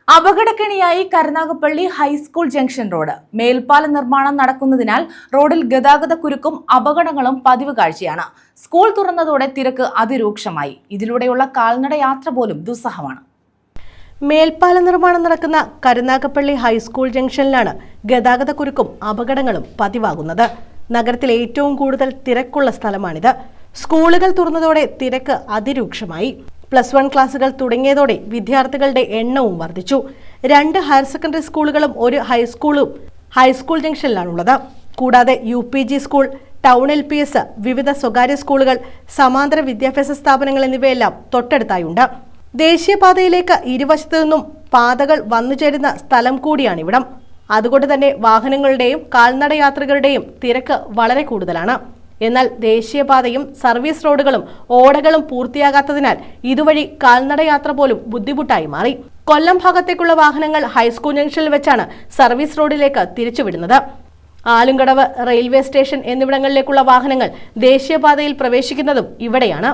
അപകടക്കെണിയായി Karunagappally high school junction road. മേൽപ്പാല നിർമ്മാണം നടക്കുന്നതിനാൽ റോഡിൽ ഗതാഗതക്കുരുക്കും അപകടങ്ങളും പതിവ് കാഴ്ചയാണ്. സ്കൂൾ തുറന്നതോടെ തിരക്ക് അതിരൂക്ഷമായി. ഇതിലൂടെയുള്ള കാൽനട യാത്ര പോലും ദുസ്സഹമാണ്. മേൽപ്പാല നിർമ്മാണം നടക്കുന്ന കരുനാഗപ്പള്ളി ഹൈസ്കൂൾ ജംഗ്ഷനിലാണ് ഗതാഗതക്കുരുക്കും അപകടങ്ങളും പതിവാകുന്നത്. നഗരത്തിലെ ഏറ്റവും കൂടുതൽ തിരക്കുള്ള സ്ഥലമാണിത്. സ്കൂളുകൾ തുറന്നതോടെ തിരക്ക് അതിരൂക്ഷമായി. +1 ക്ലാസുകൾ തുടങ്ങിയതോടെ വിദ്യാർത്ഥികളുടെ എണ്ണവും വർദ്ധിച്ചു. 2 ഹയർ സെക്കൻഡറി സ്കൂളുകളും 1 ഹൈസ്കൂളും ഹൈസ്കൂൾ ജംഗ്ഷനിലാണുള്ളത്. കൂടാതെ UPG സ്കൂൾ, ടൗൺ LPS, വിവിധ സ്വകാര്യ സ്കൂളുകൾ, സമാന്തര വിദ്യാഭ്യാസ സ്ഥാപനങ്ങൾ എന്നിവയെല്ലാം തൊട്ടടുത്തായുണ്ട്. ദേശീയപാതയിലേക്ക് ഇരുവശത്തു നിന്നും പാതകൾ വന്നുചേരുന്ന സ്ഥലം കൂടിയാണിവിടം. അതുകൊണ്ട് തന്നെ വാഹനങ്ങളുടെയും കാൽനട യാത്രികരുടെയും തിരക്ക് വളരെ കൂടുതലാണ്. എന്നാൽ ദേശീയപാതയും സർവീസ് റോഡുകളും ഓടകളും പൂർത്തിയാകാത്തതിനാൽ ഇതുവഴി കാൽനട യാത്ര പോലും ബുദ്ധിമുട്ടായി മാറി. കൊല്ലം ഭാഗത്തേക്കുള്ള വാഹനങ്ങൾ ഹൈസ്കൂൾ ജംഗ്ഷനിൽ വെച്ചാണ് സർവീസ് റോഡിലേക്ക് തിരിച്ചുവിടുന്നത്. ആലുംകടവ് റെയിൽവേ സ്റ്റേഷൻ എന്നിവിടങ്ങളിലേക്കുള്ള വാഹനങ്ങൾ ദേശീയപാതയിൽ പ്രവേശിക്കുന്നതും ഇവിടെയാണ്.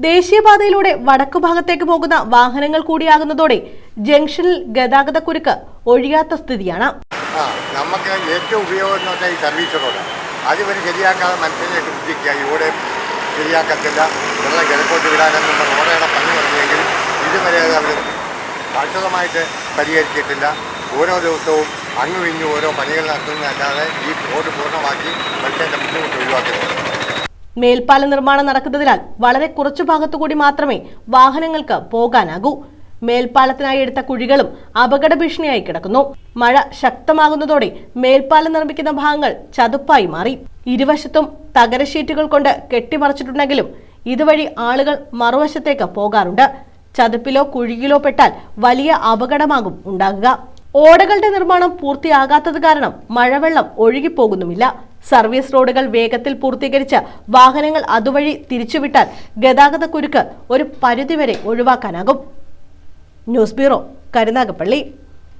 ദേശീയപാതയിലൂടെ വടക്കു ഭാഗത്തേക്ക് പോകുന്ന വാഹനങ്ങൾ കൂടിയാകുന്നതോടെ ജംഗ്ഷനിൽ ഗതാഗതക്കുരുക്ക് ഒഴിയാത്ത സ്ഥിതിയാണ്. നമുക്ക് ഏറ്റവും ഉപയോഗം ഈ സർവീസ് റോഡ് അതുവരെ ശരിയാക്കാതെ മനുഷ്യനെ ബുദ്ധിക്കുക. ഇവിടെ ശരിയാക്കത്തില്ല, വെള്ളം കിഴക്കോട്ട് വിടാനെന്നുള്ള റോഡുകളുടെ പണി പറഞ്ഞെങ്കിൽ ഇതുവരെ അവർ ശാശ്വതമായിട്ട് പരിഹരിച്ചിട്ടില്ല. ഓരോ ദിവസവും അങ്ങും ഇങ്ങും ഓരോ പണികൾ നടത്തുന്നതല്ലാതെ ഈ റോഡ് പൂർണ്ണമാക്കി മനുഷ്യൻ്റെ ബുദ്ധിമുട്ട് ഒഴിവാക്കുന്നത്. മേൽപ്പാല നിർമ്മാണം നടക്കുന്നതിനാൽ വളരെ കുറച്ചു ഭാഗത്തുകൂടി മാത്രമേ വാഹനങ്ങൾക്ക് പോകാനാകൂ. മേൽപ്പാലത്തിനായി എടുത്ത കുഴികളും അപകട ഭീഷണിയായി കിടക്കുന്നു. മഴ ശക്തമാകുന്നതോടെ മേൽപ്പാലം നിർമ്മിക്കുന്ന ഭാഗങ്ങൾ ചതുപ്പായി മാറി. ഇരുവശത്തും തകര ഷീറ്റുകൾ കൊണ്ട് കെട്ടിമറച്ചിട്ടുണ്ടെങ്കിലും ഇതുവഴി ആളുകൾ മറുവശത്തേക്ക് പോകാറുണ്ട്. ചതുപ്പിലോ കുഴിയിലോ പെട്ടാൽ വലിയ അപകടമാകും ഉണ്ടാകുക. ഓടകളുടെ നിർമ്മാണം പൂർത്തിയാകാത്തത് കാരണം മഴവെള്ളം ഒഴുകിപ്പോകുന്നുമില്ല. സർവീസ് റോഡുകൾ വേഗത്തിൽ പൂർത്തീകരിച്ച് വാഹനങ്ങൾ അതുവഴി തിരിച്ചുവിട്ടാൽ ഗതാഗതക്കുരുക്ക് ഒരു പരിധിവരെ ഒഴിവാക്കാനാകും. News bureau, Karunagappally.